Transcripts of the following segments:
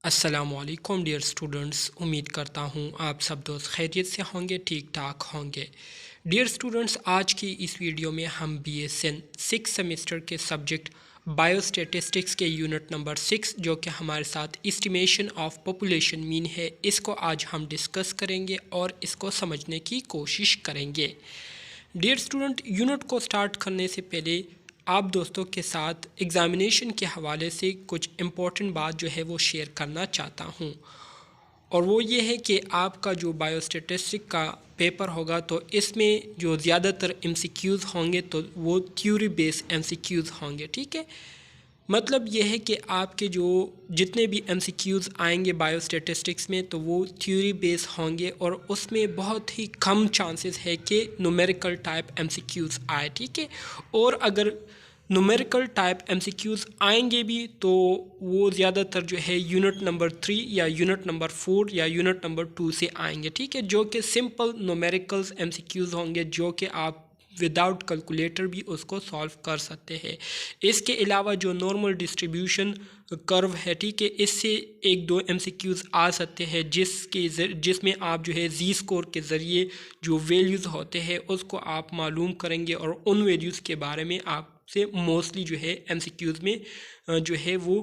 अस्सलामुअलैकुम dear students, उम्मीद करता हूँ आप सब दोस्त खैरियत से होंगे, ठीक ठाक होंगे। डियर स्टूडेंट्स, आज की इस वीडियो में हम BSN 6 सेमेस्टर के सब्जेक्ट बायोस्टैटिस्टिक्स के यूनिट नंबर 6 जो कि हमारे साथ एस्टिमेशन ऑफ पॉपुलेशन मीन है, इसको आज हम डिस्कस करेंगे और इसको समझने की कोशिश करेंगे। डियर स्टूडेंट, यूनिट को स्टार्ट करने से पहले आप दोस्तों के साथ एग्ज़ामिनेशन के हवाले से कुछ इम्पोर्टेंट बात जो है वो शेयर करना चाहता हूँ, और वो ये है कि आपका जो बायोस्टैटिस्टिक का पेपर होगा तो इसमें जो ज़्यादातर MCQs होंगे तो वो थ्योरी बेस्ड MCQs होंगे। ठीक है, मतलब ये है कि आपके जो जितने भी MCQs आएंगे बायोस्टैटिस्टिक्स में तो वो थ्योरी बेस होंगे और उसमें बहुत ही कम चांसेस है कि न्यूमेरिकल टाइप MCQs आए। ठीक है, और अगर न्यूमेरिकल टाइप MCQs आएंगे भी तो वो ज़्यादातर जो है यूनिट नंबर 3 या यूनिट नंबर 4 या यूनिट नंबर 2 से आएंगे। ठीक है, जो कि सिंपल न्यूमेरिकल्स MCQs होंगे जो कि आप विदाउट कैलकुलेटर भी उसको सॉल्व कर सकते हैं। इसके अलावा जो नॉर्मल डिस्ट्रीब्यूशन कर्व है, ठीक है, इससे एक दो MCQs आ सकते हैं जिसमें आप जो है जी स्कोर के ज़रिए जो वैल्यूज़ होते हैं उसको आप मालूम करेंगे और उन वैल्यूज़ के बारे में आपसे मोस्टली जो है MCQs में जो है वो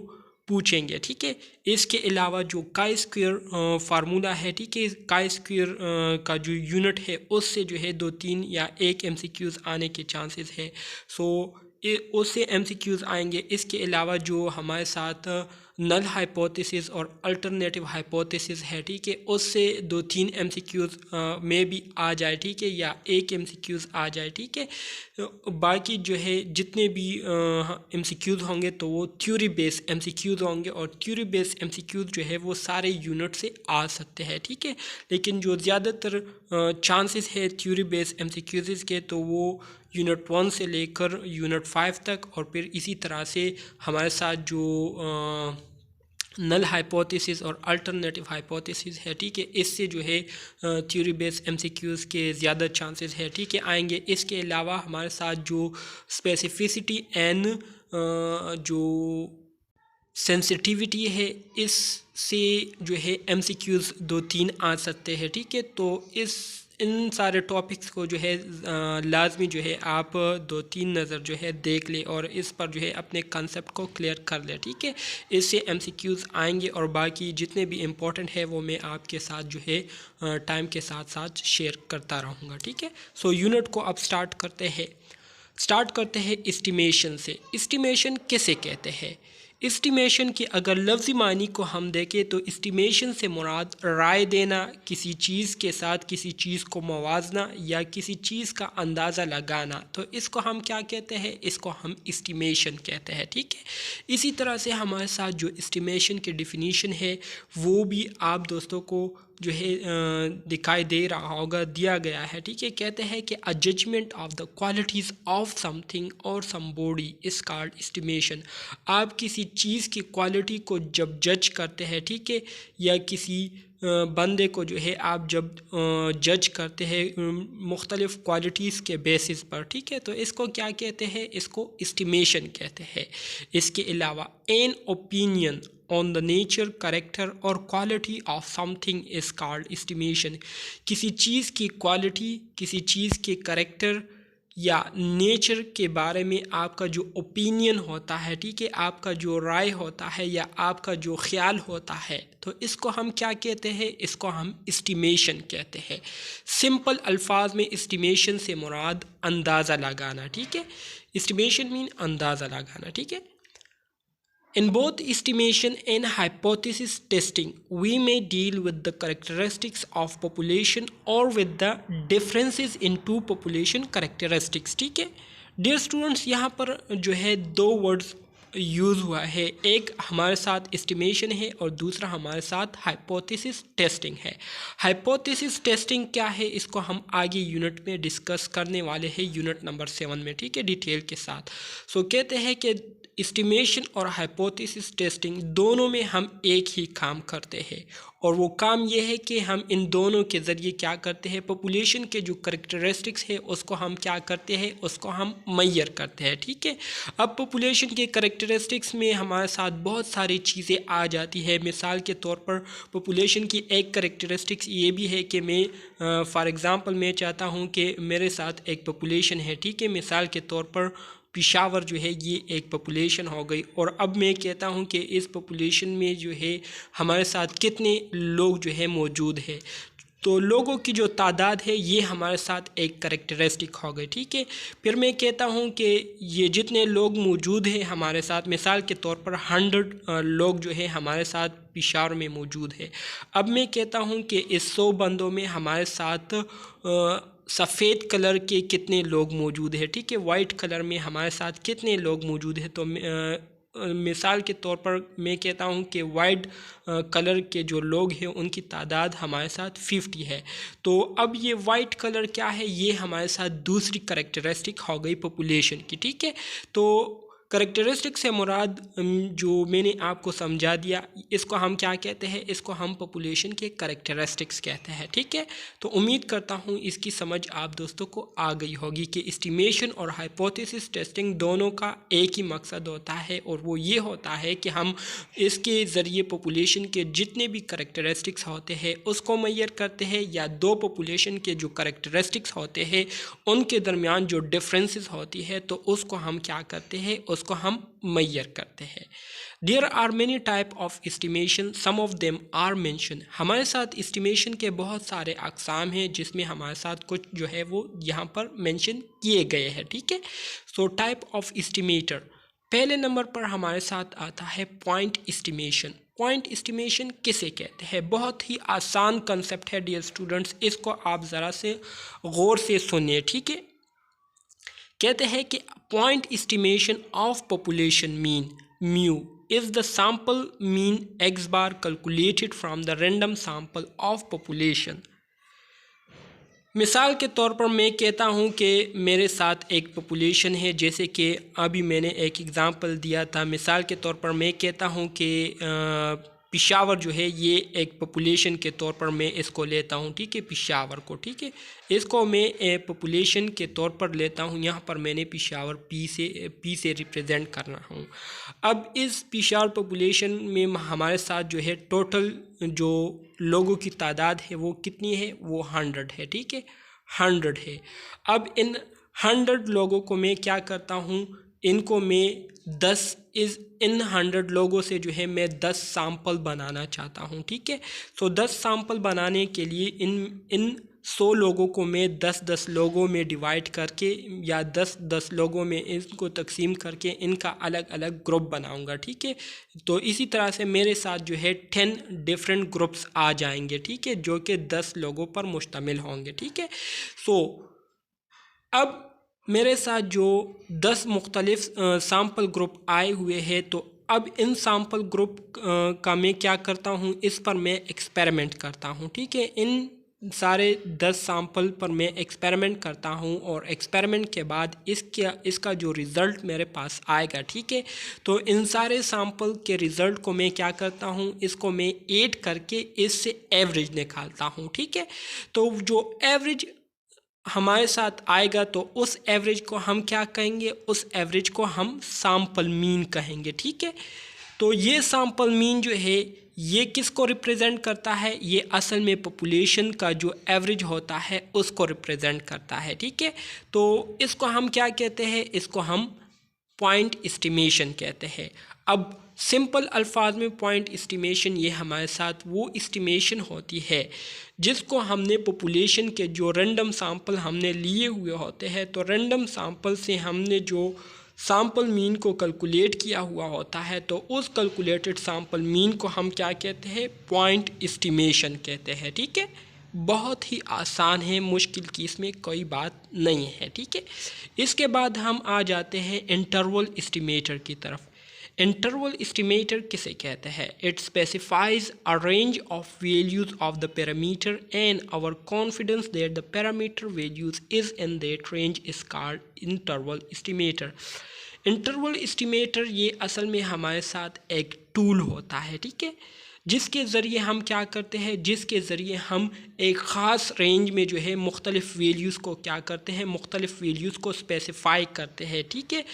पूछेंगे। ठीक है, इसके अलावा जो काई स्क्वायर फार्मूला है, ठीक है, काई स्क्वायर का जो यूनिट है उससे जो है 2-3 या 1 MCQs आने के चांसेस है। सो उससे MCQs आएंगे। इसके अलावा जो हमारे साथ नल हाइपोथेसिस और अल्टरनेटिव हाइपोथेसिस है, ठीक है, उससे 2-3 MCQs में भी आ जाए, ठीक है, या 1 MCQs आ जाए। ठीक है, बाकी जो है जितने भी MCQs होंगे तो वो थ्योरी बेस्ड MCQs होंगे और थ्योरी बेस्ड MCQs जो है वो सारे यूनिट से आ सकते हैं। ठीक है, लेकिन जो ज़्यादातर चांसेस है थ्योरी बेस्ड MCQs के तो वो यूनिट 1 से लेकर यूनिट 5 तक, और फिर इसी तरह से हमारे साथ जो नल हाइपोथेसिस और अल्टरनेटिव हाइपोथेसिस है, ठीक है, इससे जो है थ्योरी बेस्ड MCQs के ज़्यादा चांसेस है, ठीक है, आएंगे। इसके अलावा हमारे साथ जो स्पेसिफिसिटी एंड जो सेंसिटिविटी है इससे जो है MCQs 2-3 आ सकते हैं। ठीक है, तो इन सारे टॉपिक्स को जो है लाजमी जो है आप 2-3 नज़र जो है देख ले और इस पर जो है अपने कंसेप्ट को क्लियर कर ले। ठीक है, इससे MCQs आएंगे और बाकी जितने भी इम्पोर्टेंट है वो मैं आपके साथ जो है टाइम के साथ साथ शेयर करता रहूँगा। ठीक है, सो यूनिट को अब स्टार्ट करते हैं एस्टिमेशन से। एस्टिमेशन किसे कहते हैं? एस्टिमेशन की अगर लफ्ज़ी मानी को हम देखें तो एस्टिमेशन से मुराद राय देना, किसी चीज़ के साथ किसी चीज़ को मवाजना या किसी चीज़ का अंदाज़ा लगाना, तो इसको हम क्या कहते हैं? इसको हम एस्टिमेशन कहते हैं। ठीक है, इसी तरह से हमारे साथ जो एस्टिमेशन की डिफिनीशन है वो भी आप दोस्तों को जो है दिखाई दे रहा होगा, दिया गया है। ठीक है, कहते हैं कि a judgement of the qualities of something और somebody is called estimation. आप किसी चीज़ की क्वालिटी को जब जज करते हैं, ठीक है, या किसी बंदे को जो है आप जब जज करते हैं मुख्तलिफ़ क्वालिटीज़ के बेसिस पर, ठीक है, तो इसको क्या कहते हैं? इसको एस्टिमेशन कहते हैं। इसके अलावा an opinion on the nature, character और quality of something is called estimation. किसी चीज़ की क्वालिटी, किसी चीज़ के करेक्टर या नेचर के बारे में आपका जो ओपिनियन होता है, ठीक है, आपका जो राय होता है या आपका जो ख्याल होता है, तो इसको हम क्या कहते हैं? इसको हम एस्टिमेशन कहते हैं। सिंपल अल्फाज में एस्टिमेशन से मुराद अंदाज़ा लगाना। ठीक है, एस्टिमेशन मीन अंदाज़ा लगाना। ठीक है, in both estimation and hypothesis testing, we may deal with the characteristics of population or with the differences in two population characteristics. ठीक है, डियर स्टूडेंट्स, यहाँ पर जो है दो वर्ड्स यूज़ हुआ है, एक हमारे साथ एस्टिमेशन है और दूसरा हमारे साथ हाइपोथेसिस टेस्टिंग है। हाइपोथेसिस टेस्टिंग क्या है इसको हम आगे यूनिट में डिस्कस करने वाले हैं, यूनिट नंबर 7 में। ठीक है, डिटेल के साथ। सो कहते हैं कि एस्टिमेशन और हाइपोथेसिस टेस्टिंग दोनों में हम एक ही काम करते हैं, और वो काम ये है कि हम इन दोनों के ज़रिए क्या करते हैं, पॉपुलेशन के जो करैक्टरिस्टिक्स है उसको हम क्या करते हैं, उसको हम मेजर करते हैं। ठीक है, अब पॉपुलेशन के करैक्टरिस्टिक्स में हमारे साथ बहुत सारी चीज़ें आ जाती है। मिसाल के तौर पर पॉपुलेशन की एक करैक्टरिस्टिक्स ये भी है कि मैं फॉर एग्ज़ाम्पल मैं चाहता हूँ कि मेरे साथ एक पॉपुलेशन है। ठीक है, मिसाल के तौर पर पेशावर जो है ये एक पॉपुलेशन हो गई, और अब मैं कहता हूँ कि इस पॉपुलेशन में जो है हमारे साथ कितने लोग जो है मौजूद है। तो लोगों की जो तादाद है ये हमारे साथ एक करैक्टरिस्टिक हो गई। ठीक है, फिर मैं कहता हूँ कि ये जितने लोग मौजूद हैं हमारे साथ, मिसाल के तौर पर 100 लोग जो है हमारे साथ पेशावर में मौजूद है। अब मैं कहता हूँ कि इस 100 बंदों में हमारे साथ सफ़ेद कलर के कितने लोग मौजूद है। ठीक है, वाइट कलर में हमारे साथ कितने लोग मौजूद है। तो मिसाल के तौर पर मैं कहता हूँ कि वाइट कलर के जो लोग हैं उनकी तादाद हमारे साथ 50 है। तो अब ये वाइट कलर क्या है, ये हमारे साथ दूसरी करैक्टरिस्टिक हो गई पॉपुलेशन की। ठीक है, तो करैक्टरिस्टिक से मुराद जो मैंने आपको समझा दिया, इसको हम क्या कहते हैं, इसको हम पॉपुलेशन के करैक्टरिस्टिक्स कहते हैं। ठीक है, तो उम्मीद करता हूँ इसकी समझ आप दोस्तों को आ गई होगी कि एस्टिमेशन और हाइपोथेसिस टेस्टिंग दोनों का एक ही मकसद होता है, और वो ये होता है कि हम इसके ज़रिए पॉपुलेशन के जितने भी करैक्टरिस्टिक्स होते हैं उसको मेजर करते हैं, या दो पॉपुलेशन के जो करैक्टरिस्टिक्स होते हैं उनके दरमियान जो डिफरेंसेस होती है तो उसको हम क्या करते हैं, उसको हम मेजर करते हैं। There are many type of estimation, some of them are mention. हमारे साथ एस्टिमेशन के बहुत सारे अकसाम हैं जिसमें हमारे साथ कुछ जो है वो यहाँ पर मेंशन किए गए हैं। ठीक है, सो टाइप ऑफ एस्टिमेटर, पहले नंबर पर हमारे साथ आता है पॉइंट एस्टिमेशन। पॉइंट एस्टिमेशन किसे कहते हैं, बहुत ही आसान कंसेप्ट है डियर स्टूडेंट्स, इसको आप ज़रा से गौर से सुनिए। ठीक है, कहते हैं कि point estimation of population mean mu is the sample mean x bar calculated from the random sample of population। मिसाल के तौर पर मैं कहता हूँ कि मेरे साथ एक पॉपुलेशन है, जैसे कि अभी मैंने एक एग्ज़ाम्पल दिया था। मिसाल के तौर पर मैं कहता हूँ कि पेशावर जो है ये एक पॉपुलेशन के तौर पर मैं इसको लेता हूँ। ठीक है, पेशावर को, ठीक है, इसको मैं पॉपुलेशन के तौर पर लेता हूँ। यहाँ पर मैंने पेशावर पी से रिप्रेजेंट करना हूँ। अब इस पेशावर पॉपुलेशन में हमारे साथ जो है टोटल जो लोगों की तादाद है वो कितनी है, वो 100 है। ठीक है, 100 है। अब इन 100 लोगों को मैं क्या करता हूँ, इनको मैं इन 100 लोगों से जो है मैं 10 सैंपल बनाना चाहता हूँ। ठीक है, तो 10 सैंपल बनाने के लिए इन 100 लोगों को मैं 10-10 लोगों में डिवाइड करके या 10-10 लोगों में इनको तकसीम करके इनका अलग अलग ग्रुप बनाऊंगा। ठीक है, तो इसी तरह से मेरे साथ जो है 10 डिफरेंट ग्रुप्स आ जाएंगे। ठीक है, जो कि 10 लोगों पर मुश्तमिल होंगे। ठीक है, सो अब मेरे साथ जो 10 मुख्तलिफ सैम्पल ग्रुप आए हुए हैं, तो अब इन सैम्पल ग्रुप का मैं क्या करता हूँ, इस पर मैं एक्सपेरिमेंट करता हूँ। ठीक है, इन सारे 10 सैम्पल पर मैं एक्सपेरिमेंट करता हूँ, और एक्सपेरिमेंट के बाद इसका जो रिज़ल्ट मेरे पास आएगा, ठीक है, तो इन सारे सैम्पल के रिज़ल्ट को मैं क्या करता हूँ, इसको मैं ऐड करके इससे एवरेज निकालता हूँ। ठीक है, तो जो एवरेज हमारे साथ आएगा तो उस एवरेज को हम क्या कहेंगे, उस एवरेज को हम सैम्पल मीन कहेंगे। ठीक है, तो ये सैम्पल मीन जो है ये किसको रिप्रेजेंट करता है, ये असल में पॉपुलेशन का जो एवरेज होता है उसको रिप्रेजेंट करता है। ठीक है, तो इसको हम क्या कहते हैं, इसको हम पॉइंट एस्टिमेशन कहते हैं। अब सिंपल अल्फाज में पॉइंट एस्टिमेशन ये हमारे साथ वो एस्टिमेशन होती है जिसको हमने पॉपुलेशन के जो रैंडम सैंपल हमने लिए हुए होते हैं, तो रैंडम सैंपल से हमने जो सैंपल मीन को कैलकुलेट किया हुआ होता है, तो उस कैलकुलेटेड सैंपल मीन को हम क्या कहते हैं, पॉइंट एस्टिमेशन कहते हैं। ठीक है, बहुत ही आसान है, मुश्किल की इसमें कोई बात नहीं है। ठीक है, इसके बाद हम आ जाते हैं इंटरवल एस्टिमेटर की तरफ। इंटरवल एस्टिमेटर किसे कहते हैं, it specifies a range of values of the parameter and our confidence that the parameter values is in that range is called interval estimator. Interval estimator ये असल में हमारे साथ एक टूल होता है, ठीक है, जिसके ज़रिए हम क्या करते हैं, जिसके ज़रिए हम एक ख़ास रेंज में जो है मुख्तलिफ़ वैल्यूज़ को क्या करते हैं, मुख्तलिफ़ वैल्यूज़ को स्पेसिफ़ाई करते हैं, ठीक है।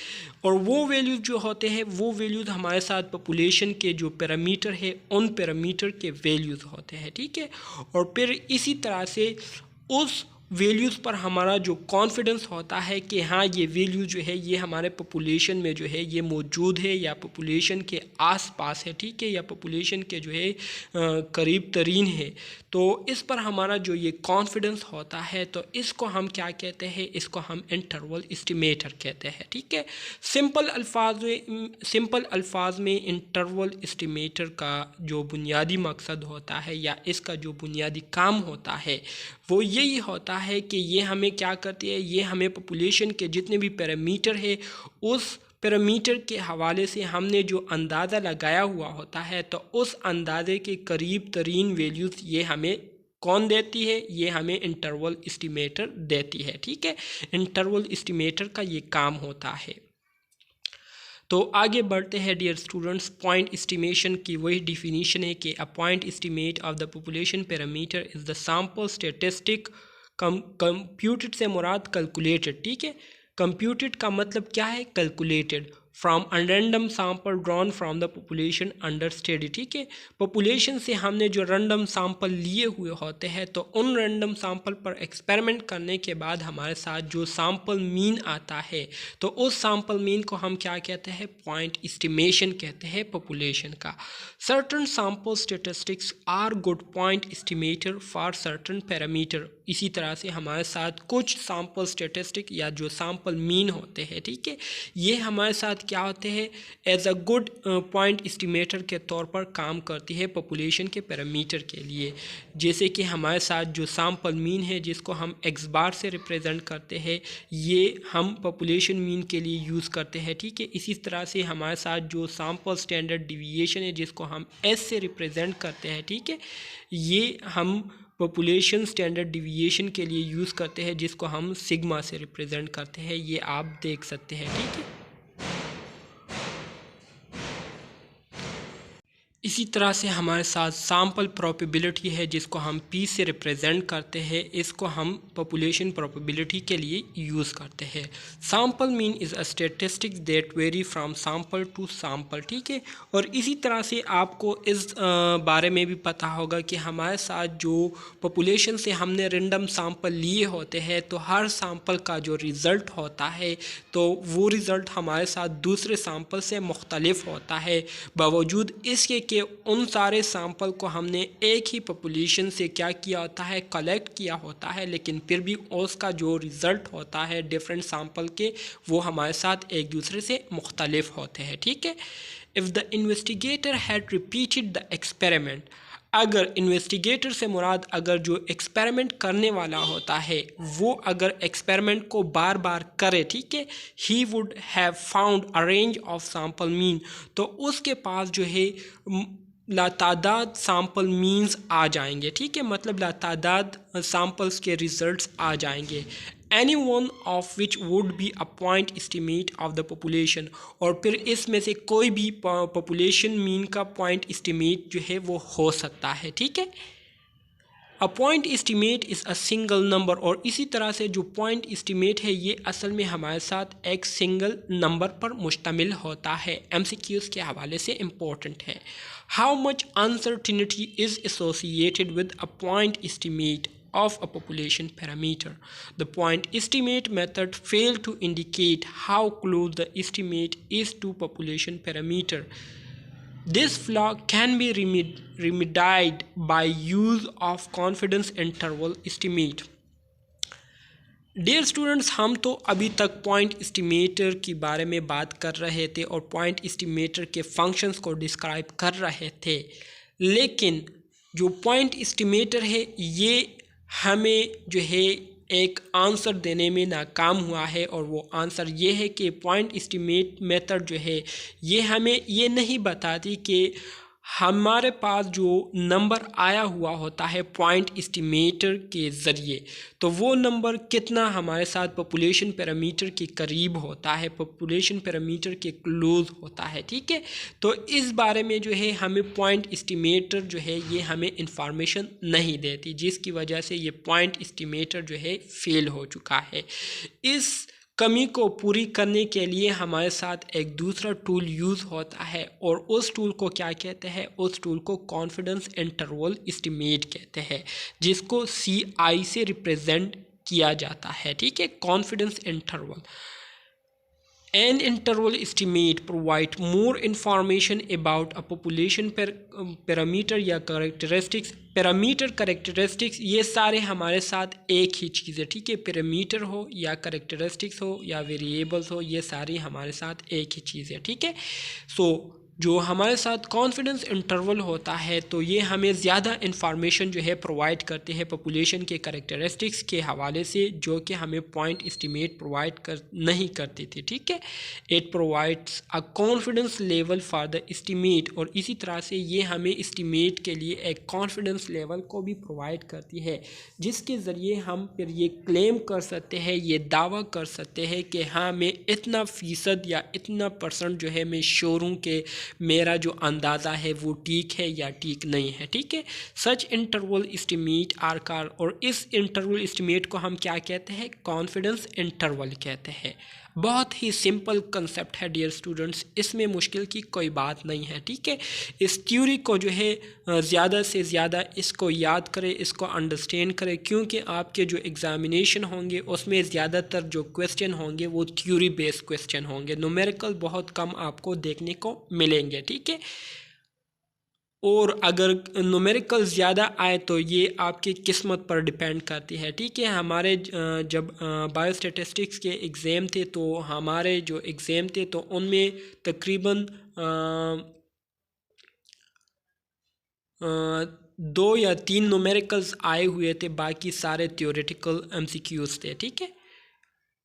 और वो वैल्यूज़ जो होते हैं वो वैल्यूज़ हमारे साथ पॉपुलेशन के जो पैरामीटर है उन पैरामीटर के वैल्यूज़ होते हैं, ठीक है। और फिर इसी तरह से उस वैल्यूज़ पर हमारा जो कॉन्फिडेंस होता है कि हाँ ये वैल्यू जो है ये हमारे पॉपुलेशन में जो है ये मौजूद है या पॉपुलेशन के आसपास है, ठीक है, या पॉपुलेशन के जो है करीब तरीन है, तो इस पर हमारा जो ये कॉन्फिडेंस होता है तो इसको हम क्या कहते हैं, इसको हम इंटरवल एस्टिमेटर कहते हैं, ठीक है। सिंपल अल्फाज में इंटरवल एस्टिमेटर का जो बुनियादी मकसद होता है या इसका जो बुनियादी काम होता है वो यही होता है कि ये हमें क्या करती है, ये हमें पॉपुलेशन के जितने भी पैरामीटर है उस पैरामीटर के हवाले से हमने जो अंदाज़ा लगाया हुआ होता है तो उस अंदाजे के करीब तरीन वैल्यूज़ ये हमें कौन देती है, ये हमें इंटरवल एस्टिमेटर देती है, ठीक है। इंटरवल एस्टिमेटर का ये काम होता है। तो आगे बढ़ते हैं डियर स्टूडेंट्स। पॉइंट एस्टिमेशन की वही डिफिनीशन है कि a point estimate of the population parameter is the sample statistic. Computed से मुराद कैलकुलेटेड, ठीक है। कंप्यूटेड का मतलब क्या है, calculated. From a random sample drawn from the population under study, ठीक है। पॉपुलेशन से हमने जो रैंडम सैंपल लिए हुए होते हैं तो उन रैंडम सैंपल पर एक्सपेरिमेंट करने के बाद हमारे साथ जो सैंपल मीन आता है तो उस सैंपल मीन को हम क्या कहते हैं, पॉइंट एस्टिमेशन कहते हैं पॉपुलेशन का। Certain sample statistics are good point estimator for certain parameter. इसी तरह से हमारे साथ कुछ सैंपल स्टैटिस्टिक या जो सैंपल मीन होते हैं, ठीक है, ये हमारे साथ क्या होते हैं, as a good point estimator के तौर पर काम करती है पॉपुलेशन के पैरामीटर के लिए। जैसे कि हमारे साथ जो सैंपल मीन है जिसको हम एक्स बार से रिप्रेजेंट करते हैं ये हम पॉपुलेशन मीन के लिए यूज़ करते हैं, ठीक है। इसी तरह से हमारे साथ जो सैंपल स्टैंडर्ड डिविएशन है जिसको हम एस से रिप्रेजेंट करते हैं, ठीक है, ये हम पॉपुलेशन स्टैंडर्ड डिविएशन के लिए यूज़ करते हैं जिसको हम सिग्मा से रिप्रेजेंट करते हैं, ये आप देख सकते हैं, ठीक है। इसी तरह से हमारे साथ सैंपल प्रोबेबिलिटी है जिसको हम पी से रिप्रेजेंट करते हैं, इसको हम पॉपुलेशन प्रोबेबिलिटी के लिए यूज़ करते हैं। Sample mean is a statistics that vary from sample to sample, ठीक है। और इसी तरह से आपको इस बारे में भी पता होगा कि हमारे साथ जो पॉपुलेशन से हमने रैंडम सैंपल लिए होते हैं तो हर सैंपल का जो रिज़ल्ट होता है तो वो रिज़ल्ट हमारे साथ दूसरे सैंपल से मुख्तलिफ होता है, बावजूद इसके कि उन सारे सैंपल को हमने एक ही पॉपुलेशन से क्या किया होता है, कलेक्ट किया होता है, लेकिन फिर भी उसका जो रिज़ल्ट होता है डिफरेंट सैंपल के वो हमारे साथ एक दूसरे से मुख्तलिफ होते हैं, ठीक है। If the investigator had repeated the experiment, अगर इन्वेस्टिगेटर से मुराद अगर जो एक्सपेरिमेंट करने वाला होता है वो अगर एक्सपेरिमेंट को बार बार करे, ठीक है, he would have found a range of sample mean, तो उसके पास जो है लातादाद सैंपल मीन्स आ जाएंगे, ठीक है, मतलब लातादाद सैंपल्स के रिजल्ट्स आ जाएंगे। Any one of which would be a point estimate of the population, और फिर इसमें से कोई भी पॉपुलेशन मीन का पॉइंट एस्टिमेट जो है वो हो सकता है, ठीक है। A point estimate is a single number, और इसी तरह से जो पॉइंट एस्टिमेट है ये असल में हमारे साथ एक सिंगल नंबर पर मुश्तमिल होता है। MCQs के हवाले से इम्पोर्टेंट है। How much uncertainty is associated with a point estimate of a population parameter. The point estimate method failed to indicate how close the estimate is to population parameter. This flaw can be remedied by use of confidence interval estimate. Dear students, हम तो अभी तक point estimator के बारे में बात कर रहे थे और पॉइंट एस्टिमेटर के फंक्शंस को डिस्क्राइब कर रहे थे, लेकिन जो पॉइंट एस्टिमेटर है ये हमें जो है एक आंसर देने में नाकाम हुआ है, और वो आंसर ये है कि पॉइंट एस्टिमेट मेथड जो है ये हमें ये नहीं बताती कि हमारे पास जो नंबर आया हुआ होता है पॉइंट एस्टिमेटर के ज़रिए, तो वो नंबर कितना हमारे साथ पॉपुलेशन पैरामीटर के करीब होता है, पॉपुलेशन पैरामीटर के क्लोज होता है, ठीक है। तो इस बारे में जो है हमें पॉइंट एस्टिमेटर जो है ये हमें इंफॉर्मेशन नहीं देती, जिसकी वजह से ये पॉइंट एस्टिमेटर जो है फेल हो चुका है। इस कमी को पूरी करने के लिए हमारे साथ एक दूसरा टूल यूज़ होता है, और उस टूल को क्या कहते हैं, उस टूल को कॉन्फिडेंस इंटरवल एस्टिमेट कहते हैं, जिसको CI से रिप्रेजेंट किया जाता है, ठीक है। Confidence interval An interval estimate provide more information about a population parameter या characteristics। पैरामीटर कैरेक्टरिस्टिक्स ये सारे हमारे साथ एक ही चीज़ है, ठीक है। पैरामीटर हो या कैरेक्टरिस्टिक्स हो या वेरिएबल्स हो, ये सारी हमारे साथ एक ही चीज़ है, ठीक है। सो जो हमारे साथ कॉन्फिडेंस इंटरवल होता है, तो ये हमें ज़्यादा इंफॉर्मेशन जो है प्रोवाइड करते हैं पॉपुलेशन के कैरेक्टरिस्टिक्स के हवाले से, जो कि हमें पॉइंट एस्टिमेट प्रोवाइड नहीं करती थी, ठीक है। It provides a confidence level for the estimate, और इसी तरह से ये हमें एस्टिमेट के लिए एक कॉन्फिडेंस लेवल को भी प्रोवाइड करती है, जिसके ज़रिए हम फिर ये क्लेम कर सकते हैं, ये दावा कर सकते हैं कि हाँ, मैं इतना फ़ीसद या इतना % जो है मैं श्योर हूँ कि मेरा जो अंदाज़ा है वो ठीक है या ठीक नहीं है, ठीक है। सच इंटरवल एस्टिमेट आर कार, और इस इंटरवल एस्टिमेट को हम क्या कहते हैं, कॉन्फिडेंस इंटरवल कहते हैं। बहुत ही सिंपल कंसेप्ट है डियर स्टूडेंट्स, इसमें मुश्किल की कोई बात नहीं है, ठीक है। इस थ्योरी को जो है ज़्यादा से ज़्यादा इसको याद करें, इसको अंडरस्टैंड करें, क्योंकि आपके जो एग्ज़ामिनेशन होंगे उसमें ज़्यादातर जो क्वेश्चन होंगे वो थ्योरी बेस्ड क्वेश्चन होंगे, न्यूमेरिकल बहुत कम आपको देखने को मिलेंगे, ठीक है। और अगर न्यूमेरिकल ज़्यादा आए तो ये आपकी किस्मत पर डिपेंड करती है, ठीक है। हमारे जब बायोस्टैटिस्टिक्स के एग्ज़ाम थे, तो हमारे जो एग्ज़ाम थे तो उनमें तकरीबन 2 या 3 न्यूमेरिकल्स आए हुए थे, बाकी सारे थ्योरेटिकल MCQs थे, ठीक है।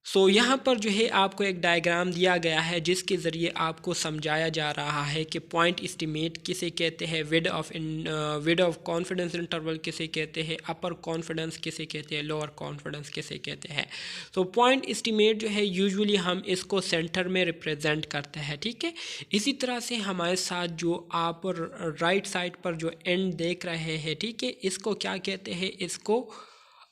सो यहाँ पर जो है आपको एक डायग्राम दिया गया है, जिसके ज़रिए आपको समझाया जा रहा है कि पॉइंट एस्टिमेट किसे कहते हैं, विड ऑफ कॉन्फिडेंस इंटरवल किसे कहते हैं, अपर कॉन्फिडेंस किसे कहते हैं, लोअर कॉन्फिडेंस किसे कहते हैं। तो पॉइंट एस्टिमेट जो है यूजुअली हम इसको सेंटर में रिप्रेजेंट करते हैं, ठीक है। इसी तरह से हमारे साथ जो आप राइट साइड पर जो एंड देख रहे हैं, ठीक है, इसको क्या कहते हैं, इसको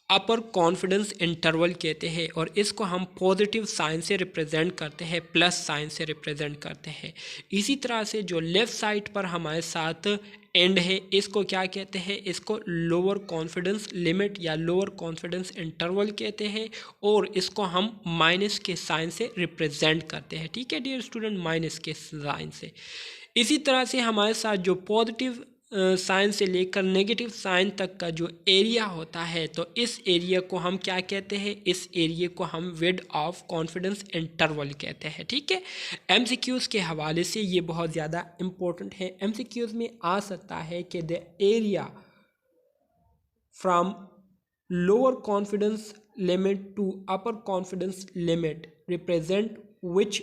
अपर कॉन्फिडेंस इंटरवल कहते हैं, और इसको हम पॉजिटिव साइन से रिप्रेजेंट करते हैं, प्लस साइन से रिप्रेजेंट करते हैं। इसी तरह से जो लेफ़्ट साइड पर हमारे साथ एंड है, इसको क्या कहते हैं, इसको लोअर कॉन्फिडेंस लिमिट या लोअर कॉन्फिडेंस इंटरवल कहते हैं, और इसको हम माइनस के साइन से रिप्रेजेंट करते हैं, ठीक है डियर स्टूडेंट, माइनस के साइन से। इसी तरह से हमारे साथ जो पॉजिटिव साइन से लेकर नेगेटिव साइन तक का जो एरिया होता है, तो इस एरिया को हम क्या कहते हैं, इस एरिया को हम विड ऑफ कॉन्फिडेंस इंटरवल कहते हैं, ठीक है। MCQs के हवाले से ये बहुत ज़्यादा इम्पोर्टेंट है। MCQs में आ सकता है कि the area from lower confidence limit to upper confidence limit represent which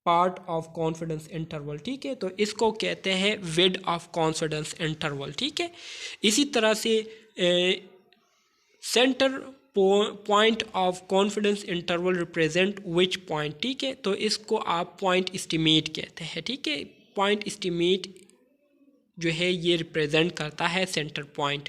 part of confidence interval, ठीक है। तो इसको कहते हैं विड ऑफ कॉन्फिडेंस इंटरवल, ठीक है। इसी तरह से centre point of confidence interval represent which point, ठीक है। तो इसको आप पॉइंट एस्टिमेट कहते हैं, ठीक है। पॉइंट एस्टिमेट जो है ये रिप्रेजेंट करता है सेंटर पॉइंट।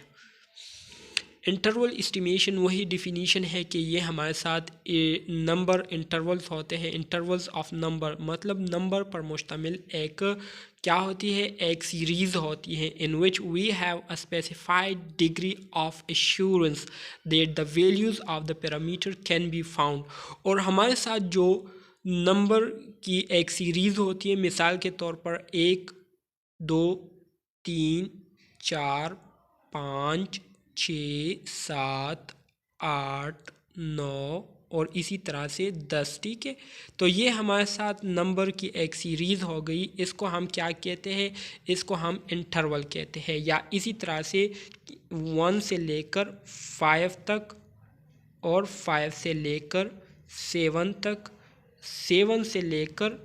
इंटरवल एस्टिमेशन वही डिफिनीशन है कि ये हमारे साथ नंबर इंटरवल्स होते हैं, इंटरवल्स ऑफ नंबर, मतलब नंबर पर मुश्तमिल एक क्या होती है, एक सीरीज़ होती है, in which we have a specified degree of assurance that the values of the parameter can be found. और हमारे साथ जो नंबर की एक सीरीज़ होती है, मिसाल के तौर पर 1 2 3 4 5 6 7 8 9 और इसी तरह से 10, ठीक है। तो ये हमारे साथ नंबर की एक सीरीज़ हो गई, इसको हम क्या कहते हैं, इसको हम इंटरवल कहते हैं। या इसी तरह से 1 से लेकर 5 तक, और 5 से लेकर 7 तक, 7 से लेकर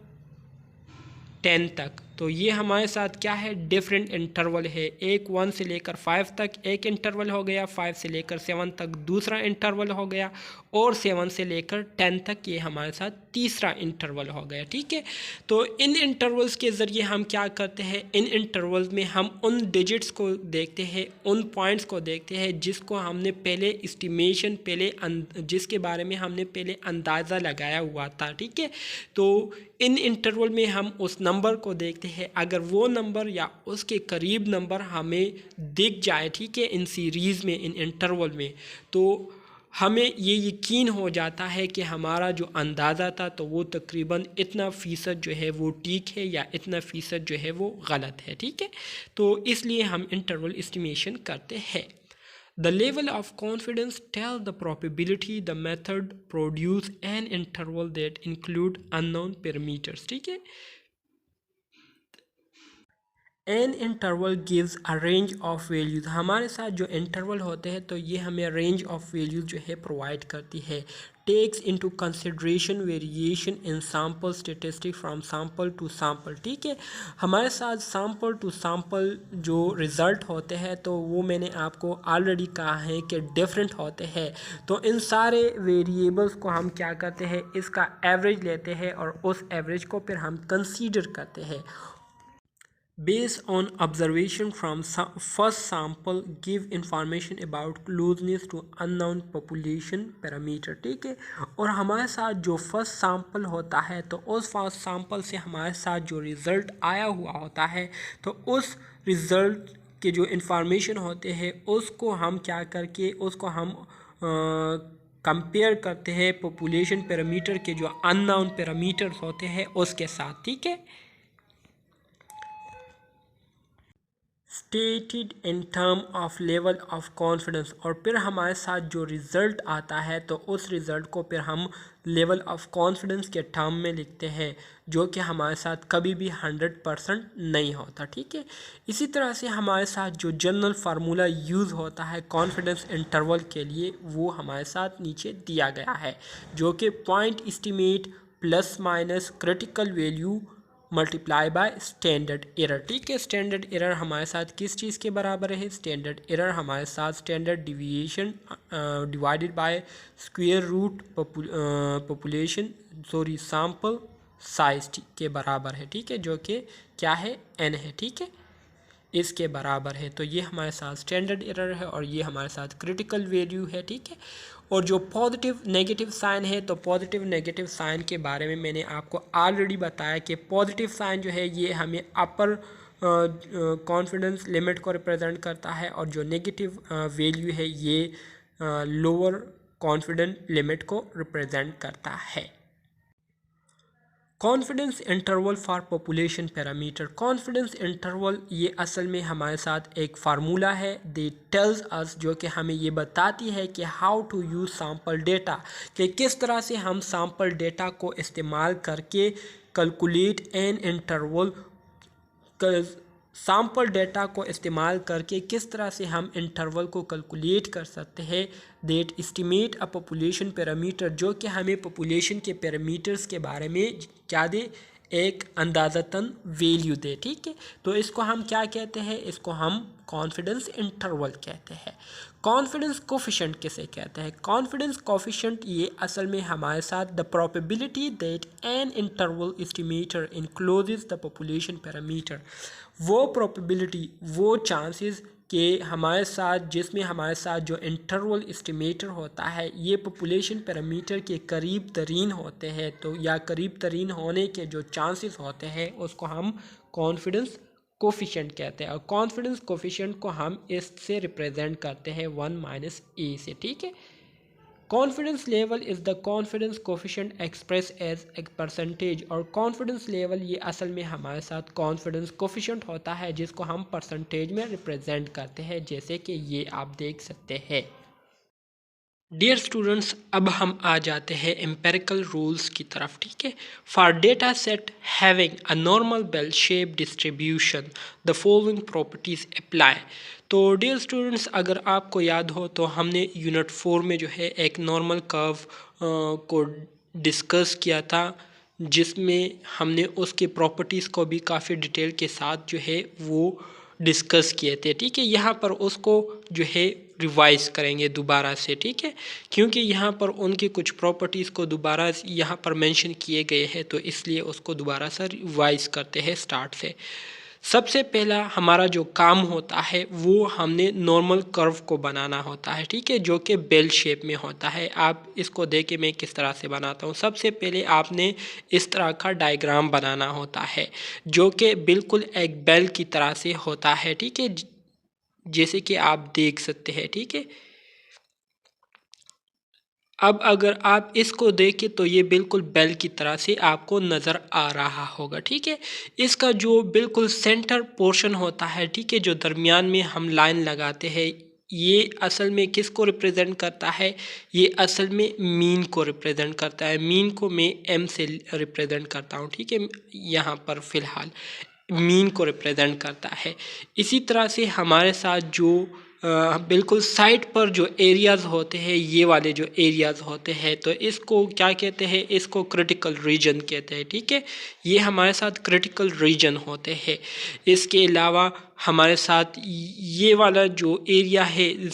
10 तक, तो ये हमारे साथ क्या है, डिफरेंट इंटरवल है। एक 1 से लेकर 5 तक एक इंटरवल हो गया, 5 से लेकर 7 तक दूसरा इंटरवल हो गया, और 7 से लेकर 10 तक ये हमारे साथ तीसरा इंटरवल हो गया। ठीक है, तो इन इंटरवल्स के ज़रिए हम क्या करते हैं, इन इंटरवल्स में हम उन डिजिट्स को देखते हैं, उन पॉइंट्स को देखते हैं जिसको हमने पहले इस्टीमेशन जिसके बारे में हमने पहले अंदाज़ा लगाया हुआ था। ठीक है, तो इन इंटरवल में हम उस नंबर को देखते हैं, अगर वो नंबर या उसके करीब नंबर हमें दिख जाए, ठीक है, इन सीरीज़ में, इन इंटरवल में, तो हमें ये यकीन हो जाता है कि हमारा जो अंदाज़ा था तो वो तकरीबन इतना फ़ीसद जो है वो ठीक है या इतना फ़ीसद जो है वो गलत है। ठीक है, तो इसलिए हम इंटरवल एस्टिमेशन करते हैं। The level of confidence tells the probability the method produce an interval that include unknown parameters। ठीक है, an interval gives a range of values. हमारे साथ जो इंटरवल होते हैं तो ये हमें रेंज ऑफ वैल्यूज़ जो है प्रोवाइड करती है। Takes into consideration variation in sample statistic from sample to sample. ठीक है, हमारे साथ सैम्पल टू सैम्पल जो रिज़ल्ट होते हैं तो वो मैंने आपको ऑलरेडी कहा है कि डिफरेंट होते हैं। तो इन सारे वेरिएबल्स को हम क्या करते हैं, इसका एवरेज लेते हैं और उस एवरेज को फिर हम कंसीडर करते हैं। Based on observation from first sample give information about closeness to unknown population parameter। ठीक है, और हमारे साथ जो फर्स्ट सैम्पल होता है तो उस फर्स्ट सैम्पल से हमारे साथ जो रिज़ल्ट आया हुआ होता है तो उस रिज़ल्ट के जो इन्फॉर्मेशन होते हैं उसको हम क्या करके उसको हम कंपेयर करते हैं पॉपुलेशन पैरामीटर के जो अननोन पैरामीटर्स होते हैं उसके साथ। ठीक है, stated in term of level of confidence, और फिर हमारे साथ जो रिज़ल्ट आता है तो उस रिज़ल्ट को फिर हम लेवल ऑफ कॉन्फिडेंस के टर्म में लिखते हैं, जो कि हमारे साथ कभी भी 100% नहीं होता। ठीक है, इसी तरह से हमारे साथ जो जनरल फार्मूला यूज़ होता है कॉन्फिडेंस इंटरवल के लिए वो हमारे साथ नीचे दिया गया है, जो कि point estimate plus minus critical value multiply by standard error. ठीक है, स्टैंडर्ड एरर हमारे साथ किस चीज़ के बराबर है, स्टैंडर्ड एरर हमारे साथ standard deviation divided by square root sample size के बराबर है। ठीक है, जो कि क्या है, n है। ठीक है, इसके बराबर है। तो ये हमारे साथ स्टैंडर्ड एरर है और ये हमारे साथ क्रिटिकल वैल्यू है। ठीक है, और जो पॉजिटिव नेगेटिव साइन है तो पॉजिटिव नेगेटिव साइन के बारे में मैंने आपको ऑलरेडी बताया कि पॉजिटिव साइन जो है ये हमें अपर कॉन्फिडेंस लिमिट को रिप्रेजेंट करता है और जो नेगेटिव वैल्यू है ये लोअर कॉन्फिडेंस लिमिट को रिप्रेजेंट करता है। Confidence interval for population parameter. Confidence interval ये असल में हमारे साथ एक फार्मूला है दे टेल्स अस, जो कि हमें ये बताती है कि how to use sample data, कि किस तरह से हम सैम्पल डेटा को इस्तेमाल करके calculate an interval, sample data को इस्तेमाल करके किस तरह से हम इंटरवल को कैलकुलेट कर सकते हैं that estimate a population parameter, जो कि हमें पॉपुलेशन के पैरामीटर्स के बारे में क्या दे, एक अंदाज़तन वैल्यू दे। ठीक है, तो इसको हम क्या कहते हैं, इसको हम कॉन्फिडेंस इंटरवल कहते हैं। कॉन्फिडेंस कोफिशिएंट किसे कहते हैं, कॉन्फिडेंस कोफिशिएंट ये असल में हमारे साथ the probability that an interval estimator encloses the population parameter, वो प्रोबेबिलिटी, वो चांसेस कि हमारे साथ जिसमें हमारे साथ जो इंटरवल एस्टिमेटर होता है ये पॉपुलेशन पैरामीटर के करीब तरीन होते हैं, तो या करीब तरीन होने के जो चांसेस होते हैं उसको हम कॉन्फिडेंस कोफिशिएंट कहते हैं। और कॉन्फिडेंस कोफिशिएंट को हम इससे रिप्रेजेंट करते हैं 1 - a से। ठीक है, confidence level is the confidence coefficient express as एक परसेंटेज, और कॉन्फिडेंस लेवल ये असल में हमारे साथ कॉन्फिडेंस कोफिशिएंट होता है जिसको हम परसेंटेज में रिप्रेजेंट करते हैं, जैसे कि ये आप देख सकते हैं। डियर स्टूडेंट्स, अब हम आ जाते हैं एम्पेरिकल रूल्स की तरफ। ठीक है, for data set having a normal bell shape distribution the following properties apply. तो डियर स्टूडेंट्स, अगर आपको याद हो तो हमने यूनिट 4 में जो है एक नॉर्मल कर्व को डिस्कस किया था, जिसमें हमने उसके प्रॉपर्टीज़ को भी काफ़ी डिटेल के साथ जो है वो डिस्कस किए थे। ठीक है, यहाँ पर उसको जो है रिवाइज करेंगे दोबारा से। ठीक है, क्योंकि यहाँ पर उनकी कुछ प्रॉपर्टीज़ को दोबारा यहाँ पर मेंशन किए गए हैं, तो इसलिए उसको दोबारा से रिवाइज करते हैं स्टार्ट से। सबसे पहला हमारा जो काम होता है वो हमने नॉर्मल कर्व को बनाना होता है। ठीक है, जो कि बेल शेप में होता है। आप इसको देखें मैं किस तरह से बनाता हूँ। सबसे पहले आपने इस तरह का डायग्राम बनाना होता है जो कि बिल्कुल एक बेल की तरह से होता है। ठीक है, जैसे कि आप देख सकते हैं। ठीक है, अब अगर आप इसको देखें तो ये बिल्कुल बेल की तरह से आपको नज़र आ रहा होगा। ठीक है, इसका जो बिल्कुल सेंटर पोर्शन होता है, ठीक है, जो दरमियान में हम लाइन लगाते हैं, ये असल में किसको रिप्रेजेंट करता है? ये असल में मीन को रिप्रेजेंट करता है। मीन को मैं एम से रिप्रेजेंट करता हूँ। ठीक है, यहाँ पर फ़िलहाल मीन को रिप्रेजेंट करता है। इसी तरह से हमारे साथ जो बिल्कुल साइड पर जो एरियाज़ होते हैं, ये वाले जो एरियाज़ होते हैं, तो इसको क्या कहते हैं? इसको क्रिटिकल रीजन कहते हैं। ठीक है, ये हमारे साथ क्रिटिकल रीजन होते हैं। इसके अलावा हमारे साथ ये वाला जो एरिया है,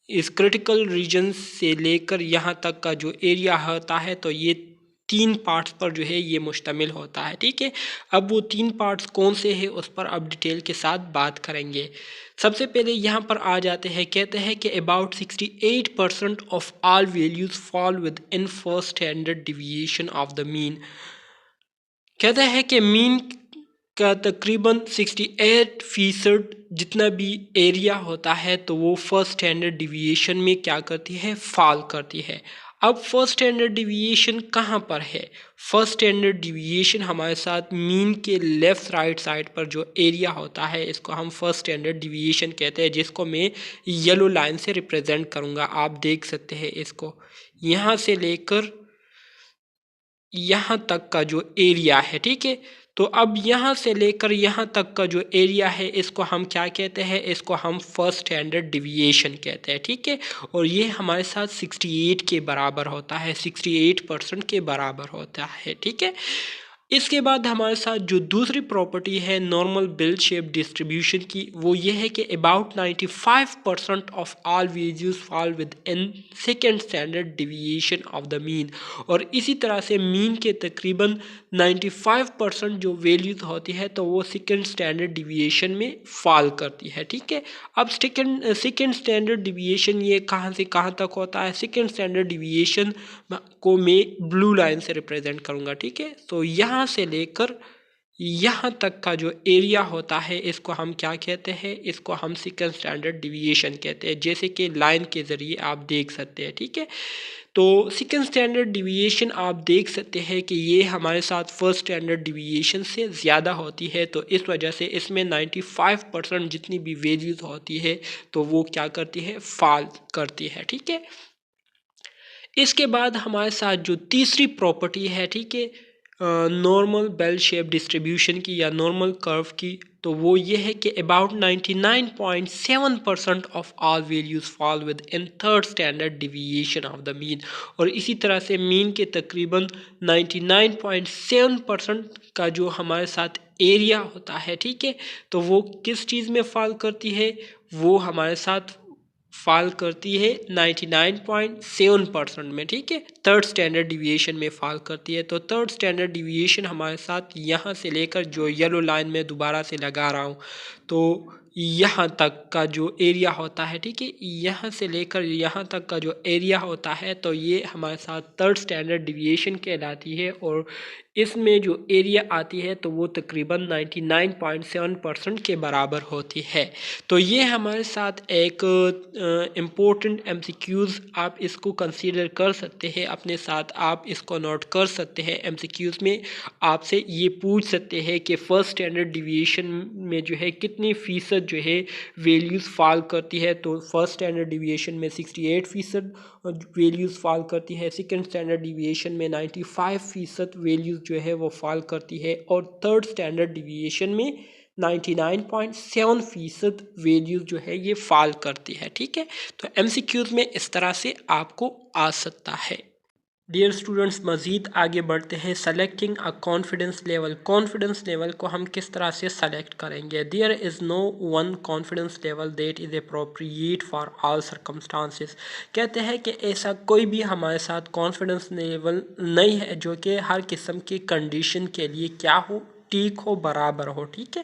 इस क्रिटिकल रीजन से लेकर यहाँ तक का जो एरिया होता है, तो ये 3 पार्ट्स पर जो है ये मुश्तमिल होता है। ठीक है, अब वो 3 पार्ट्स कौन से हैं उस पर अब डिटेल के साथ बात करेंगे। सबसे पहले यहाँ पर आ जाते हैं, कहते हैं कि about 68% of all values fall with in first standard deviation of the mean. कहता है कि मीन का तकरीबन 68% जितना भी एरिया होता है, तो वो फर्स्ट स्टैंडर्ड डिविएशन में क्या करती है? फॉल करती है। अब फर्स्ट स्टैंडर्ड डिविएशन कहाँ पर है? फर्स्ट स्टैंडर्ड डिविएशन हमारे साथ मीन के लेफ़्ट राइट साइड पर जो एरिया होता है, इसको हम फर्स्ट स्टैंडर्ड डिविएशन कहते हैं, जिसको मैं येलो लाइन से रिप्रेजेंट करूँगा। आप देख सकते हैं इसको, यहाँ से लेकर यहाँ तक का जो एरिया है। ठीक है, तो अब यहाँ से लेकर यहाँ तक का जो एरिया है, इसको हम क्या कहते हैं? इसको हम फर्स्ट स्टैंडर्ड डिविएशन कहते हैं। ठीक है, और ये हमारे साथ 68 के बराबर होता है, 68% के बराबर होता है। ठीक है, इसके बाद हमारे साथ जो दूसरी प्रॉपर्टी है नॉर्मल बेल शेप डिस्ट्रीब्यूशन की, वो ये है कि about 95% of all values fall with in second standard deviation of the mean. और इसी तरह से मीन के तकरीबन 95% जो वैल्यूज होती है, तो वो सेकेंड स्टैंडर्ड डिविएशन में फॉल करती है। ठीक है, अब सेकेंड स्टैंडर्ड डिविएशन ये कहाँ से कहाँ तक होता है? सेकेंड स्टैंडर्ड डिविएशन को मैं ब्लू लाइन से रिप्रेजेंट करूँगा। ठीक है, तो यहाँ से लेकर यहाँ तक का जो एरिया होता है, इसको हम क्या कहते हैं? इसको हम सेकंड स्टैंडर्ड डिविएशन कहते हैं, जैसे कि लाइन के ज़रिए आप देख सकते हैं। ठीक है, तो सेकंड स्टैंडर्ड डिविएशन आप देख सकते हैं कि ये हमारे साथ फर्स्ट स्टैंडर्ड डिविएशन से ज़्यादा होती है, तो इस वजह से इसमें 95% जितनी भी वैल्यूज़ होती है, तो वो क्या करती है? फॉल करती है। ठीक है, इसके बाद हमारे साथ जो तीसरी प्रॉपर्टी है, ठीक है, नॉर्मल बेल शेप डिस्ट्रीब्यूशन की या नॉर्मल कर्व की, तो वो ये है कि about 99.7% of all values fall with in third standard deviation of the mean. और इसी तरह से मीन के तकरीबन 99.7% का जो हमारे साथ एरिया होता है, ठीक है, तो वो किस चीज़ में फॉल करती है? वो हमारे साथ फॉल करती है 99.7% में। ठीक है, थर्ड स्टैंडर्ड डिविएशन में फॉल करती है। तो थर्ड स्टैंडर्ड डिविएशन हमारे साथ यहाँ से लेकर जो येलो लाइन में दोबारा से लगा रहा हूँ, तो यहाँ तक का जो एरिया होता है, ठीक है, यहाँ से लेकर यहाँ तक का जो एरिया होता है, तो ये हमारे साथ थर्ड स्टैंडर्ड डिविएशन कहलाती है। और इसमें जो एरिया आती है, तो वो तकरीबन 99.7% के बराबर होती है। तो ये हमारे साथ एक इम्पोर्टेंट एमसीक्यूज़, आप इसको कंसीडर कर सकते हैं अपने साथ, आप इसको नोट कर सकते हैं। एमसीक्यूज़ में आपसे ये पूछ सकते हैं कि फर्स्ट स्टैंडर्ड डिविएशन में जो है कितनी फ़ीसद जो है वैल्यूज़ फॉल करती है। तो फर्स्ट स्टैंडर्ड डिविएशन में 68% वैल्यूज़ फॉल करती है, सेकेंड स्टैंडर्ड डिविएशन में 95% वैल्यूज़ जो है वो फॉल करती है, और थर्ड स्टैंडर्ड डिविएशन में 99.7% वैल्यूज़ जो है ये फॉल करती है। ठीक है, तो एमसीक्यूज़ में इस तरह से आपको आ सकता है। डियर स्टूडेंट्स, मज़ीद आगे बढ़ते हैं। Selecting a confidence level. Confidence level को हम किस तरह से सेलेक्ट करेंगे? There is no one confidence level that is appropriate for all circumstances. कहते हैं कि ऐसा कोई भी हमारे साथ कॉन्फिडेंस लेवल नहीं है जो कि हर किस्म की कंडीशन के लिए क्या हो, ठीक हो, बराबर हो। ठीक है।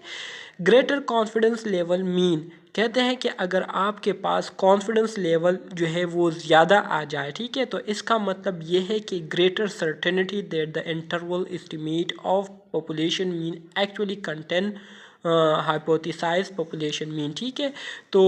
ग्रेटर कॉन्फिडेंस लेवल मीन, कहते हैं कि अगर आपके पास कॉन्फिडेंस लेवल जो है वो ज़्यादा आ जाए, ठीक है, तो इसका मतलब ये है कि greater certainty that the interval estimate of population mean actually contain hypothesize population mean. ठीक है। तो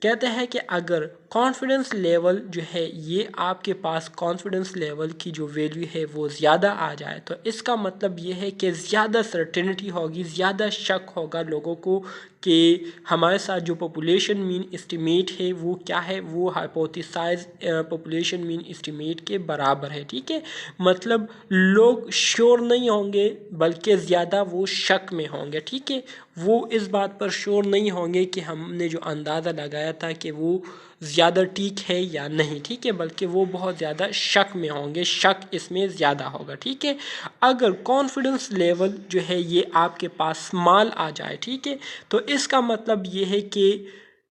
कहते हैं कि अगर कॉन्फिडेंस लेवल जो है ये आपके पास कॉन्फिडेंस लेवल की जो वैल्यू है वो ज़्यादा आ जाए, तो इसका मतलब ये है कि ज़्यादा सर्टेनिटी होगी, ज़्यादा शक होगा लोगों को कि हमारे साथ जो पॉपुलेशन मीन एस्टिमेट है वो क्या है, वो हाइपोथेसाइज पॉपुलेशन मीन एस्टिमेट के बराबर है। ठीक है। मतलब लोग श्योर नहीं होंगे बल्कि ज़्यादा वो शक में होंगे। ठीक है। वो इस बात पर श्योर नहीं होंगे कि हमने जो अंदाज़ा लगाया था कि वो ज़्यादा ठीक है या नहीं। ठीक है। बल्कि वो बहुत ज़्यादा शक में होंगे, शक इसमें ज़्यादा होगा। ठीक है। अगर कॉन्फिडेंस लेवल जो है ये आपके पास स्मॉल आ जाए, ठीक है, तो इसका मतलब ये है कि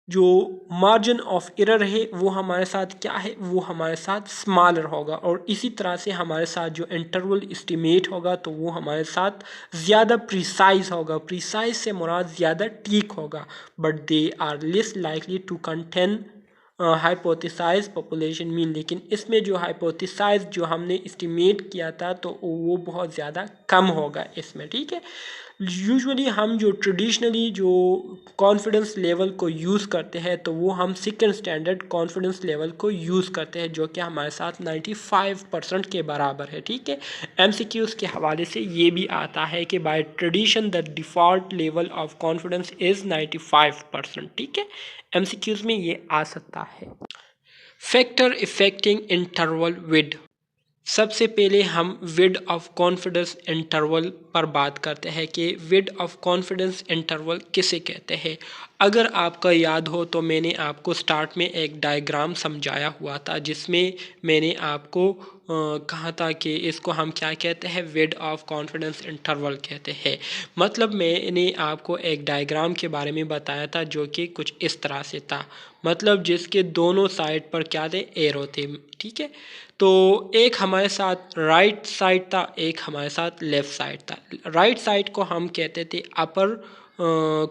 जो मार्जिन ऑफ एरर है वो हमारे साथ क्या है, वो हमारे साथ स्मॉलर होगा। और इसी तरह से हमारे साथ जो इंटरवल एस्टिमेट होगा तो वो हमारे साथ ज़्यादा प्रिसाइज होगा। प्रिसाइज से मुराद ज़्यादा ठीक होगा, but they are less likely to contain hypothesize population mean. लेकिन इसमें जो हाइपोथेसाइज जो हमने एस्टिमेट किया था तो वो बहुत ज़्यादा कम होगा इसमें। ठीक है। यूजुअली हम जो ट्रेडिशनली जो कॉन्फिडेंस लेवल को यूज़ करते हैं तो वो हम सेकंड स्टैंडर्ड कॉन्फिडेंस लेवल को यूज़ करते हैं जो कि हमारे साथ 95% के बराबर है। ठीक है। एमसीक्यूज़ के हवाले से ये भी आता है कि by tradition the default level of confidence is 95%। ठीक है। एमसीक्यूज़ में ये आ सकता है। Factor affecting interval width. सबसे पहले हम विड ऑफ कॉन्फिडेंस इंटरवल पर बात करते हैं कि विड ऑफ कॉन्फिडेंस इंटरवल किसे कहते हैं। अगर आपका याद हो तो मैंने आपको स्टार्ट में एक डायग्राम समझाया हुआ था जिसमें मैंने आपको कहा था कि इसको हम क्या कहते हैं, विड ऑफ कॉन्फिडेंस इंटरवल कहते हैं। मतलब मैंने आपको एक डायग्राम के बारे में बताया था जो कि कुछ इस तरह से था, मतलब जिसके दोनों साइड पर क्या थे, एरो थे। ठीक है। तो एक हमारे साथ राइट साइड था, एक हमारे साथ लेफ़्ट साइड था। राइट साइड को हम कहते थे अपर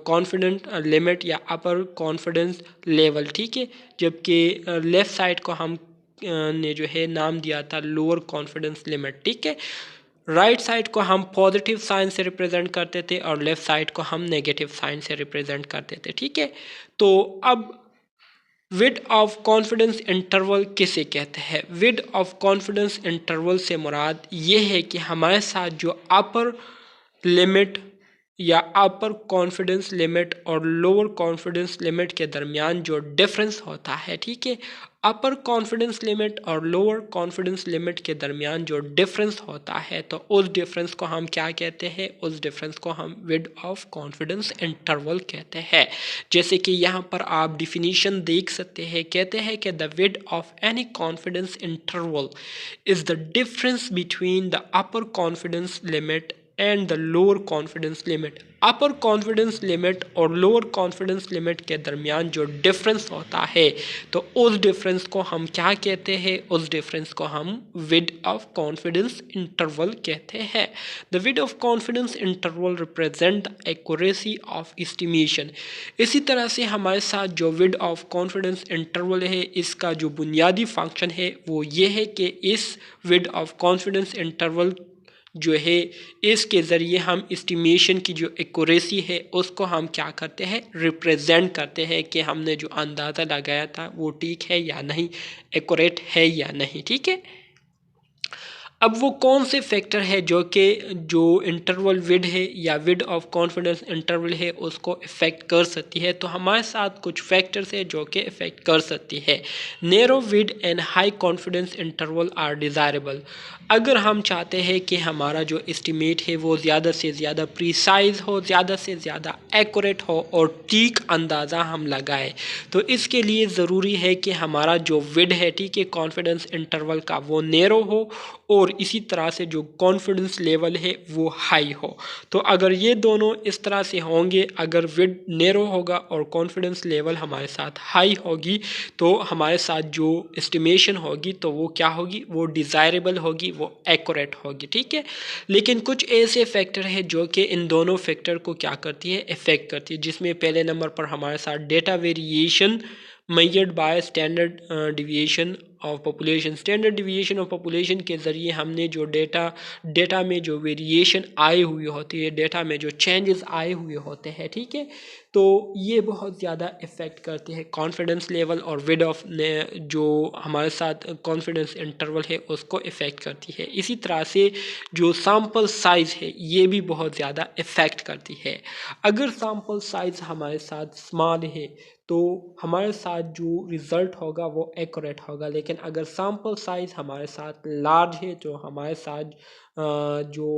कॉन्फिडेंस लिमिट या अपर कॉन्फिडेंस लेवल। ठीक है। जबकि लेफ़्ट साइड को हम ने जो है नाम दिया था लोअर कॉन्फिडेंस लिमिट। ठीक है। राइट साइड को हम पॉजिटिव साइन से रिप्रेजेंट करते थे और लेफ़्ट साइड को हम नेगेटिव साइन से रिप्रेजेंट करते थे। ठीक है। तो अब विड ऑफ कॉन्फिडेंस इंटरवल किसे कहते हैं? विड ऑफ कॉन्फिडेंस इंटरवल से मुराद ये है कि हमारे साथ जो अपर लिमिट या अपर कॉन्फिडेंस लिमिट और लोअर कॉन्फिडेंस लिमिट के दरमियान जो डिफरेंस होता है, ठीक है, अपर कॉन्फिडेंस लिमिट और लोअर कॉन्फिडेंस लिमिट के दरमियान जो डिफरेंस होता है तो उस डिफरेंस को हम क्या कहते हैं, उस डिफरेंस को हम विड ऑफ कॉन्फिडेंस इंटरवल कहते हैं। जैसे कि यहाँ पर आप डिफिनीशन देख सकते हैं, कहते हैं कि the width of any confidence interval is the difference between the upper confidence limit and the lower confidence limit. Upper confidence limit और लोअर कॉन्फिडेंस लिमिट के दरमियान जो डिफरेंस होता है तो उस डिफरेंस को हम क्या कहते हैं, उस डिफरेंस को हम विड ऑफ कॉन्फिडेंस इंटरवल कहते हैं। The width of confidence interval represent the accuracy of estimation. इसी तरह से हमारे साथ जो विड ऑफ कॉन्फिडेंस इंटरवल है इसका जो बुनियादी फंक्शन है वो ये है कि इस विड ऑफ कॉन्फिडेंस इंटरवल जो है इसके ज़रिए हम एस्टिमेशन की जो एक्यूरेसी है उसको हम क्या करते हैं, रिप्रेजेंट करते हैं कि हमने जो अंदाज़ा लगाया था वो ठीक है या नहीं, एक्यूरेट है या नहीं। ठीक है। अब वो कौन से फैक्टर है जो इंटरवल विड है या विड ऑफ कॉन्फिडेंस इंटरवल है उसको इफ़ेक्ट कर सकती है। तो हमारे साथ कुछ फैक्टर्स है जो कि इफ़ेक्ट कर सकती है। Narrow width and high confidence interval are desirable. अगर हम चाहते हैं कि हमारा जो एस्टिमेट है वो ज़्यादा से ज़्यादा प्रिसाइज हो, ज़्यादा से ज़्यादा एक्यूरेट हो और ठीक अंदाज़ा हम लगाएं, तो इसके लिए ज़रूरी है कि हमारा जो विड है, ठीक है, कॉन्फिडेंस इंटरवल का, वो नैरो हो और इसी तरह से जो कॉन्फिडेंस लेवल है वो हाई हो। तो अगर ये दोनों इस तरह से होंगे, अगर विड नैरो होगा और कॉन्फिडेंस लेवल हमारे साथ हाई होगी, तो हमारे साथ जो एस्टिमेशन होगी तो वो क्या होगी, वो डिज़ायरेबल होगी, वो एक्यूरेट होगी, ठीक है। लेकिन कुछ ऐसे फैक्टर है जो कि इन दोनों फैक्टर को क्या करती है, इफेक्ट करती है, जिसमें पहले नंबर पर हमारे साथ data variation measured by standard deviation of population. Standard deviation of population के ज़रिए हमने जो डेटा में जो वेरिएशन आई हुई होती है, डेटा में जो चेंजेस आए हुए होते हैं, ठीक है, तो ये बहुत ज़्यादा इफ़ेक्ट करते हैं कॉन्फिडेंस लेवल और विड ऑफ जो हमारे साथ कॉन्फिडेंस इंटरवल है उसको इफ़ेक्ट करती है। इसी तरह से जो सैम्पल साइज़ है ये भी बहुत ज़्यादा इफ़ेक्ट करती है। अगर सैम्पल साइज़ हमारे साथ स्मॉल है तो हमारे साथ जो रिज़ल्ट होगा वो एक्यूरेट होगा, लेकिन अगर सैम्पल साइज़ हमारे साथ लार्ज है तो हमारे साथ जो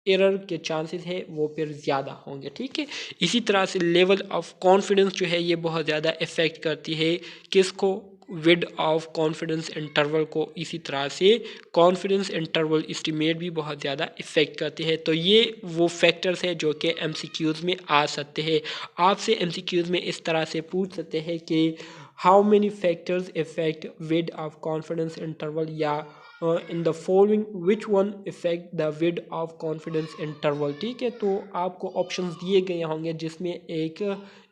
एरर के चांसेस है वो फिर ज़्यादा होंगे, ठीक है। इसी तरह से लेवल ऑफ कॉन्फिडेंस जो है ये बहुत ज़्यादा इफ़ेक्ट करती है किसको, विड ऑफ कॉन्फिडेंस इंटरवल को। इसी तरह से कॉन्फिडेंस इंटरवल एस्टिमेट भी बहुत ज़्यादा इफ़ेक्ट करती है। तो ये वो फैक्टर्स है जो कि एमसीक्यूज़ में आ सकते हैं। आपसे एमसीक्यूज़ में इस तरह से पूछ सकते हैं कि how many factors effect width of confidence interval, या in the following which one effect the width of confidence interval, ठीक है। तो आपको ऑप्शंस दिए गए होंगे जिसमें एक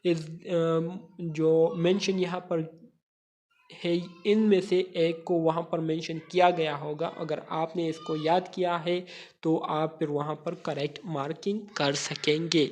इस जो मेंशन यहाँ पर है, इनमें से एक को वहाँ पर मेंशन किया गया होगा। अगर आपने इसको याद किया है तो आप फिर वहाँ पर करेक्ट मार्किंग कर सकेंगे।